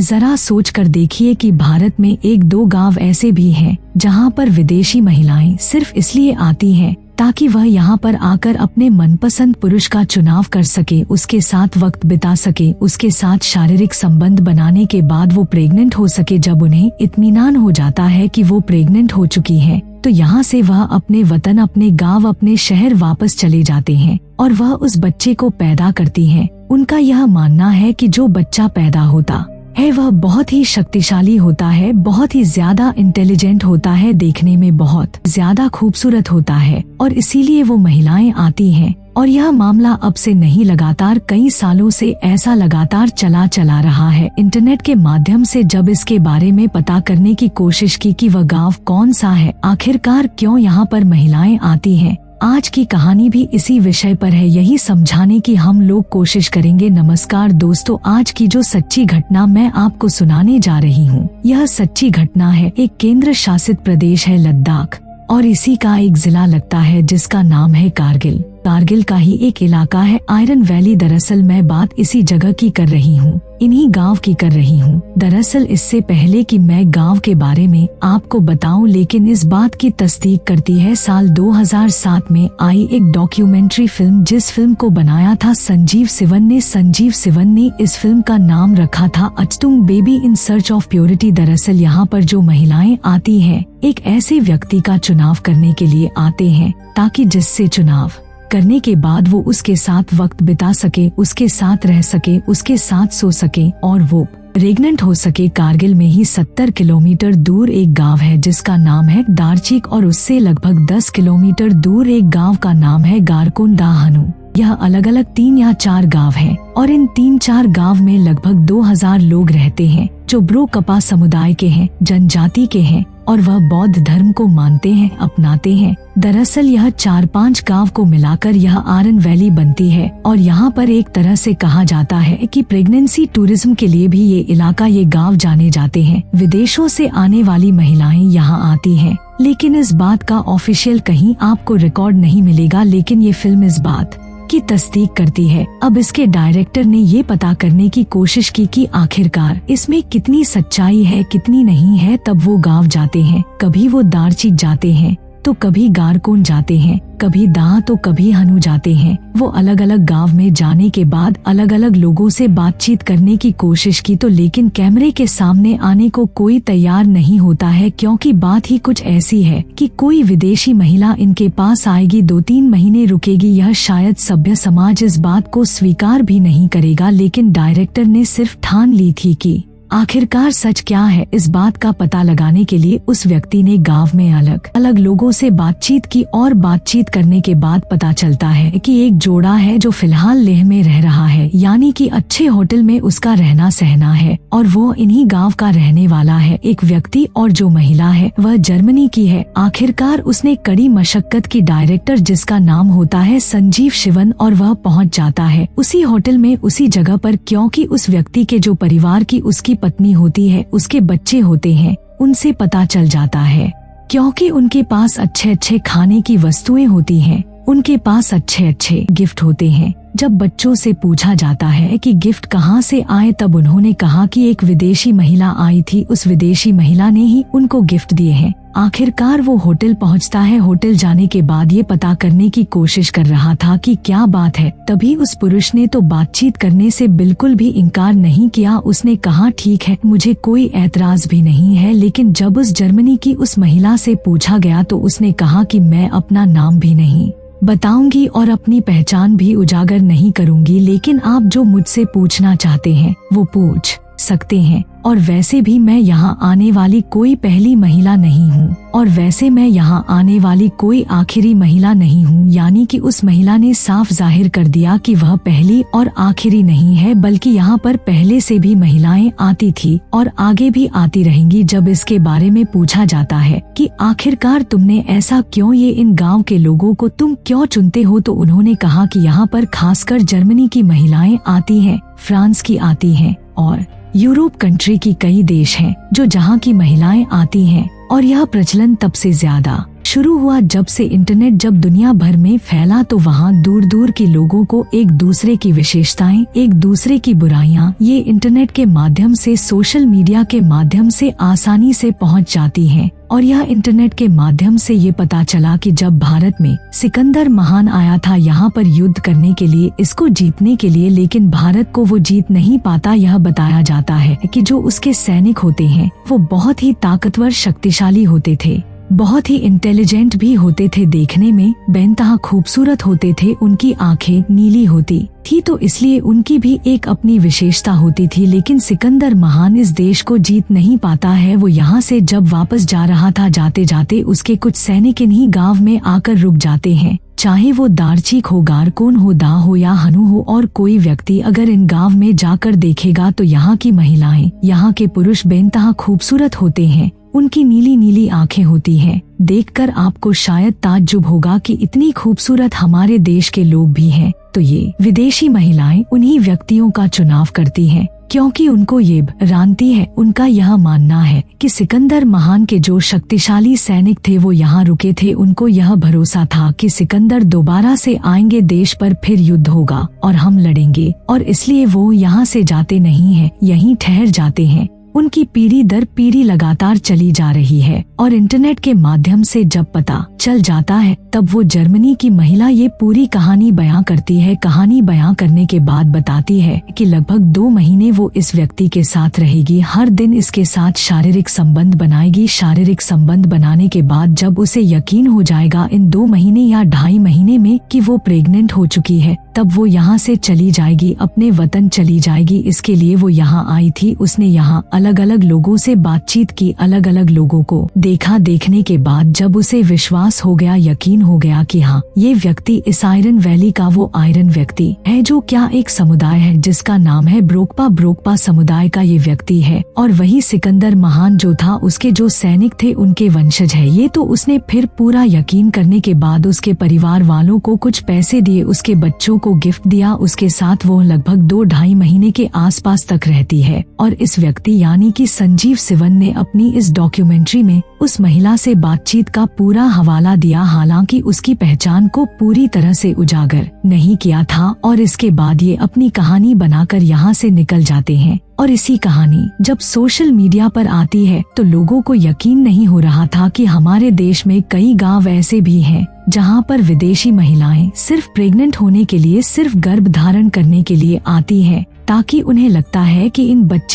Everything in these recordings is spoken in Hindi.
जरा सोच कर देखिए कि भारत में एक दो गांव ऐसे भी हैं जहां पर विदेशी महिलाएं सिर्फ इसलिए आती हैं ताकि वह यहाँ पर आकर अपने मनपसंद पुरुष का चुनाव कर सके, उसके साथ वक्त बिता सके, उसके साथ शारीरिक संबंध बनाने के बाद वो प्रेग्नेंट हो सके। जब उन्हें इत्मीनान हो जाता है कि वो प्रेग्नेंट हो चुकी है तो यहाँ से वह अपने वतन, अपने गांव, अपने शहर वापस चले जाते हैं और वह उस बच्चे को पैदा करती हैं। उनका यह मानना है कि जो बच्चा पैदा होता है वह बहुत ही शक्तिशाली होता है, बहुत ही ज्यादा इंटेलिजेंट होता है, देखने में बहुत ज्यादा खूबसूरत होता है और इसीलिए वो महिलाएं आती हैं। और यह मामला अब से नहीं, लगातार कई सालों से ऐसा लगातार चला रहा है। इंटरनेट के माध्यम से जब इसके बारे में पता करने की कोशिश की कि वह गांव कौन सा है, आखिरकार क्यों यहाँ पर महिलाएं आती हैं, आज की कहानी भी इसी विषय पर है, यही समझाने की हम लोग कोशिश करेंगे। नमस्कार दोस्तों, आज की जो सच्ची घटना मैं आपको सुनाने जा रही हूँ, यह सच्ची घटना है। एक केंद्र शासित प्रदेश है लद्दाख और इसी का एक जिला लगता है जिसका नाम है कारगिल। कारगिल का ही एक इलाका है आयरन वैली। दरअसल मैं बात इसी जगह की कर रही हूँ, इन्हीं गांव की कर रही हूँ। दरअसल इससे पहले कि मैं गांव के बारे में आपको बताऊं, लेकिन इस बात की तस्दीक करती है साल 2007 में आई एक डॉक्यूमेंट्री फिल्म, जिस फिल्म को बनाया था संजीव सिवन ने। संजीव सिवन ने इस फिल्म का नाम रखा था Achtung baby in search of purity. दरअसल यहाँ पर जो महिलाएं आती हैं, एक ऐसे व्यक्ति का चुनाव करने के लिए आते हैं ताकि जिससे चुनाव करने के बाद वो उसके साथ वक्त बिता सके, उसके साथ रह सके, उसके साथ सो सके और वो प्रेग्नेंट हो सके। कारगिल में ही 70 किलोमीटर दूर एक गांव है जिसका नाम है दारचीक और उससे लगभग 10 किलोमीटर दूर एक गांव का नाम है गारकोंडाहनु। यह अलग अलग 3 या 4 गांव हैं और इन 3-4 गांव में लगभग 2000 लोग रहते हैं जो ब्रो कपा समुदाय के हैं, जनजाति के हैं और वह बौद्ध धर्म को मानते हैं, अपनाते हैं। दरअसल यह 4-5 गांव को मिलाकर यह आयरन वैली बनती है और यहाँ पर एक तरह से कहा जाता है कि प्रेगनेंसी टूरिज्म के लिए भी ये इलाका, ये गांव जाने जाते हैं। विदेशों से आने वाली महिलाएं यहाँ आती हैं, लेकिन इस बात का ऑफिशियल कहीं आपको रिकॉर्ड नहीं मिलेगा, लेकिन ये फिल्म इस बात की तस्दीक करती है। अब इसके डायरेक्टर ने ये पता करने की कोशिश की कि आखिरकार इसमें कितनी सच्चाई है, कितनी नहीं है। तब वो गांव जाते हैं, कभी वो दारचीक जाते हैं तो कभी गारकोन जाते हैं, कभी दाह तो कभी हनु जाते हैं। वो अलग अलग गांव में जाने के बाद अलग अलग लोगों से बातचीत करने की कोशिश की तो लेकिन कैमरे के सामने आने को कोई तैयार नहीं होता है, क्योंकि बात ही कुछ ऐसी है कि कोई विदेशी महिला इनके पास आएगी, 2-3 महीने रुकेगी, यह शायद सभ्य समाज इस बात को स्वीकार भी नहीं करेगा। लेकिन डायरेक्टर ने सिर्फ ठान ली थी कि आखिरकार सच क्या है। इस बात का पता लगाने के लिए उस व्यक्ति ने गांव में अलग अलग लोगों से बातचीत की और बातचीत करने के बाद पता चलता है कि एक जोड़ा है जो फिलहाल लेह में रह रहा है, यानी कि अच्छे होटल में उसका रहना सहना है और वो इन्हीं गांव का रहने वाला है एक व्यक्ति, और जो महिला है वह जर्मनी की है। आखिरकार उसने कड़ी मशक्कत की, डायरेक्टर जिसका नाम होता है संजीव शिवन, और वह पहुँच जाता है उसी होटल में, उसी जगह पर, क्योंकि उस व्यक्ति के जो परिवार की उसकी पत्नी होती है, उसके बच्चे होते हैं, उनसे पता चल जाता है, क्योंकि उनके पास अच्छे अच्छे खाने की वस्तुएं होती हैं, उनके पास अच्छे अच्छे गिफ्ट होते हैं। जब बच्चों से पूछा जाता है कि गिफ्ट कहाँ से आए, तब उन्होंने कहा कि एक विदेशी महिला आई थी, उस विदेशी महिला ने ही उनको गिफ्ट दिए हैं। आखिरकार वो होटल पहुंचता है। होटल जाने के बाद ये पता करने की कोशिश कर रहा था कि क्या बात है, तभी उस पुरुष ने तो बातचीत करने से बिल्कुल भी इनकार नहीं किया। उसने कहा ठीक है, मुझे कोई ऐतराज भी नहीं है। लेकिन जब उस जर्मनी की उस महिला से पूछा गया तो उसने कहा कि मैं अपना नाम भी नहीं बताऊंगी और अपनी पहचान भी उजागर नहीं करूंगी, लेकिन आप जो मुझसे पूछना चाहते हैं वो पूछ सकते हैं। और वैसे भी मैं यहाँ आने वाली कोई पहली महिला नहीं हूँ और वैसे मैं यहाँ आने वाली कोई आखिरी महिला नहीं हूँ। यानी कि उस महिला ने साफ जाहिर कर दिया कि वह पहली और आखिरी नहीं है, बल्कि यहाँ पर पहले से भी महिलाएं आती थी और आगे भी आती रहेंगी। जब इसके बारे में पूछा जाता है कि आखिरकार तुमने ऐसा क्यों, ये इन गाँव के लोगों को तुम क्यों चुनते हो, तो उन्होंने कहा कि यहाँ पर खासकर जर्मनी की महिलाएं आती हैं, फ्रांस की आती हैं और यूरोप कंट्री की कई देश हैं जो जहाँ की महिलाएं आती हैं, और यह प्रचलन तब से ज्यादा शुरू हुआ जब से इंटरनेट जब दुनिया भर में फैला तो वहाँ दूर दूर के लोगों को एक दूसरे की विशेषताएं, एक दूसरे की बुराइयां ये इंटरनेट के माध्यम से, सोशल मीडिया के माध्यम से आसानी से पहुँच जाती हैं। और यह इंटरनेट के माध्यम से ये पता चला कि जब भारत में सिकंदर महान आया था यहाँ पर युद्ध करने के लिए, इसको जीतने के लिए, लेकिन भारत को वो जीत नहीं पाता। यह बताया जाता है कि जो उसके सैनिक होते हैं वो बहुत ही ताकतवर, शक्तिशाली होते थे, बहुत ही इंटेलिजेंट भी होते थे, देखने में बेनतहा खूबसूरत होते थे, उनकी आंखें नीली होती थी, तो इसलिए उनकी भी एक अपनी विशेषता होती थी। लेकिन सिकंदर महान इस देश को जीत नहीं पाता है। वो यहाँ से जब वापस जा रहा था, जाते जाते उसके कुछ सैनिक इन्हीं गांव में आकर रुक जाते हैं। चाहे वो दारचीक हो, गारकोन हो, दा हो या हनु हो, और कोई व्यक्ति अगर इन गांव में जाकर देखेगा तो यहाँ की महिलाएं, यहाँ के पुरुष बेनतहा खूबसूरत होते हैं, उनकी नीली नीली आंखें होती हैं। देखकर आपको शायद ताज्जुब होगा कि इतनी खूबसूरत हमारे देश के लोग भी हैं। तो ये विदेशी महिलाएं उन्हीं व्यक्तियों का चुनाव करती हैं क्योंकि उनको ये भ्रांति है, उनका यह मानना है कि सिकंदर महान के जो शक्तिशाली सैनिक थे वो यहाँ रुके थे। उनको यह भरोसा था कि सिकंदर दोबारा से आएंगे, देश पर फिर युद्ध होगा और हम लड़ेंगे, और इसलिए वो यहाँ से जाते नहीं हैं, यहीं ठहर जाते हैं। उनकी पीढ़ी दर पीढ़ी लगातार चली जा रही है और इंटरनेट के माध्यम से जब पता चल जाता है तब वो जर्मनी की महिला ये पूरी कहानी बयां करती है। कहानी बयां करने के बाद बताती है कि लगभग 2 महीने वो इस व्यक्ति के साथ रहेगी, हर दिन इसके साथ शारीरिक संबंध बनाएगी। शारीरिक संबंध बनाने के बाद जब उसे यकीन हो जाएगा इन 2 महीने या 2.5 महीने में कि वो प्रेग्नेंट हो चुकी है, तब वो यहाँ से चली जाएगी, अपने वतन चली जाएगी। इसके लिए वो यहाँ आई थी। उसने यहाँ अलग अलग लोगों से बातचीत की, अलग अलग लोगों को देखा। देखने के बाद जब उसे विश्वास हो गया, यकीन हो गया कि हाँ ये व्यक्ति इस आयरन वैली का वो आयरन व्यक्ति है, जो क्या एक समुदाय है जिसका नाम है ब्रोकपा। ब्रोकपा समुदाय का ये व्यक्ति है और वही सिकंदर महान जो था, उसके जो सैनिक थे उनके वंशज है ये। तो उसने फिर पूरा यकीन करने के बाद उसके परिवार वालों को कुछ पैसे दिए, उसके बच्चों को गिफ्ट दिया। उसके साथ वो लगभग 2-2.5 महीने के आसपास तक रहती है। और इस व्यक्ति यानी कि संजीव सिवन ने अपनी इस डॉक्यूमेंट्री में उस महिला से बातचीत का पूरा हवाला दिया, हालांकि उसकी पहचान को पूरी तरह से उजागर नहीं किया था। और इसके बाद ये अपनी कहानी बनाकर यहाँ से निकल जाते हैं। और इसी कहानी जब सोशल मीडिया पर आती है तो लोगों को यकीन नहीं हो रहा था कि हमारे देश में कई गांव ऐसे भी हैं जहां पर विदेशी महिलाएं सिर्फ प्रेग्नेंट होने के लिए, सिर्फ गर्भ धारण करने के लिए आती हैं, ताकि उन्हें लगता है कि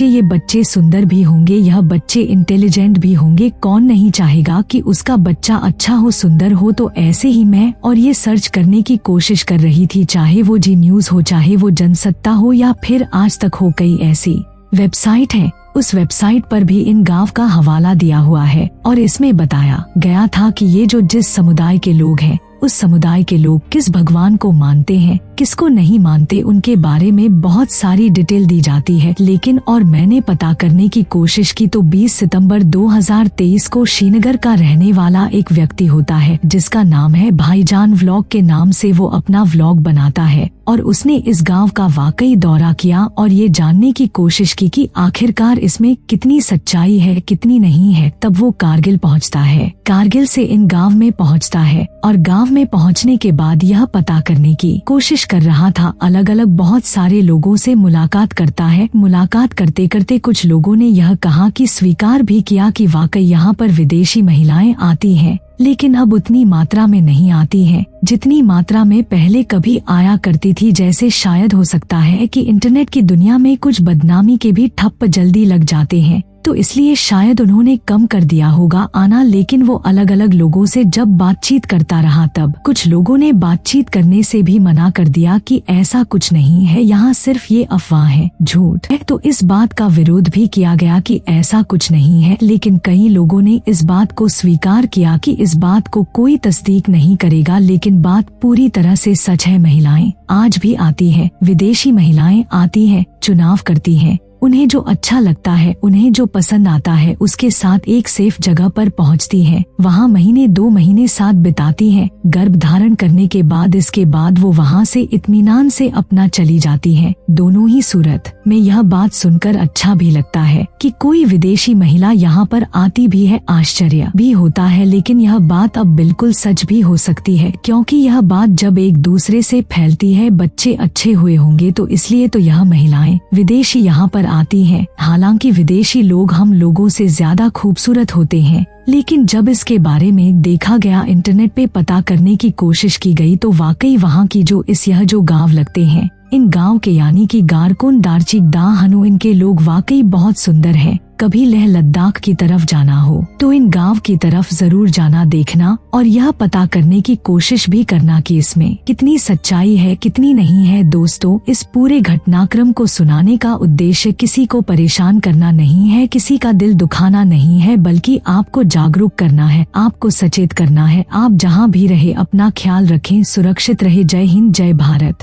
ये बच्चे सुंदर भी होंगे, यह बच्चे इंटेलिजेंट भी होंगे। कौन नहीं चाहेगा कि उसका बच्चा अच्छा हो, सुंदर हो। तो ऐसे ही मैं और ये सर्च करने की कोशिश कर रही थी, चाहे वो जी न्यूज हो, चाहे वो जनसत्ता हो या फिर आज तक हो, कई ऐसी वेबसाइट है। उस वेबसाइट पर भी इन गांव का हवाला दिया हुआ है और इसमें बताया गया था कि ये जो जिस समुदाय के लोग हैं, उस समुदाय के लोग किस भगवान को मानते हैं, किसको नहीं मानते, उनके बारे में बहुत सारी डिटेल दी जाती है। लेकिन और मैंने पता करने की कोशिश की तो 20 सितंबर 2023 को श्रीनगर का रहने वाला एक व्यक्ति होता है जिसका नाम है भाईजान व्लॉग के नाम से वो अपना व्लॉग बनाता है। और उसने इस गांव का वाकई दौरा किया और ये जानने की कोशिश की कि आखिरकार इसमें कितनी सच्चाई है, कितनी नहीं है। तब वो कारगिल पहुंचता है, कारगिल से इन गांव में पहुंचता है और गांव में पहुंचने के बाद यह पता करने की कोशिश कर रहा था, अलग अलग बहुत सारे लोगों से मुलाकात करता है। मुलाकात करते करते कुछ लोगों ने यह कहा कि स्वीकार भी किया कि वाकई यहाँ पर विदेशी महिलाएं आती हैं, लेकिन अब उतनी मात्रा में नहीं आती हैं जितनी मात्रा में पहले कभी आया करती थी। जैसे शायद हो सकता है कि इंटरनेट की दुनिया में कुछ बदनामी के भी ठप्प जल्दी लग जाते हैं, तो इसलिए शायद उन्होंने कम कर दिया होगा आना। लेकिन वो अलग अलग लोगों से जब बातचीत करता रहा तब कुछ लोगों ने बातचीत करने से भी मना कर दिया कि ऐसा कुछ नहीं है, यहाँ सिर्फ ये अफवाह है, झूठ है। तो इस बात का विरोध भी किया गया कि ऐसा कुछ नहीं है। लेकिन कई लोगों ने इस बात को स्वीकार किया कि इस बात को कोई तस्दीक नहीं करेगा, लेकिन बात पूरी तरह से सच है। महिलाएं आज भी आती है, विदेशी महिलाएं आती है, चुनाव करती हैं, उन्हें जो अच्छा लगता है, उन्हें जो पसंद आता है, उसके साथ एक सेफ जगह पर पहुंचती है। वहां महीने 2 महीने साथ बिताती है। गर्भ धारण करने के बाद इसके बाद वो वहां से इत्मीनान से अपना चली जाती है। दोनों ही सूरत में यह बात सुनकर अच्छा भी लगता है कि कोई विदेशी महिला यहाँ पर आती भी है, आश्चर्य भी होता है, लेकिन यह बात अब बिल्कुल सच भी हो सकती है, क्योंकि यह बात जब एक दूसरे से फैलती है, बच्चे अच्छे हुए होंगे तो इसलिए तो यह महिलाएं विदेशी यहाँ पर आती हैं। हालांकि विदेशी लोग हम लोगों से ज्यादा खूबसूरत होते हैं, लेकिन जब इसके बारे में देखा गया, इंटरनेट पे पता करने की कोशिश की गई, तो वाकई वहाँ की यह जो गांव लगते हैं, इन गांव के यानी कि गारकुन, दार्चिक, दा हनु, इनके लोग वाकई बहुत सुंदर हैं। कभी लेह लद्दाख की तरफ जाना हो तो इन गांव की तरफ जरूर जाना, देखना और यह पता करने की कोशिश भी करना कि इसमें कितनी सच्चाई है, कितनी नहीं है। दोस्तों, इस पूरे घटनाक्रम को सुनाने का उद्देश्य किसी को परेशान करना नहीं है, किसी का दिल दुखाना नहीं है, बल्कि आपको जागरूक करना है, आपको सचेत करना है। आप जहां भी रहे अपना ख्याल रखें, सुरक्षित रहे। जय हिंद, जय भारत।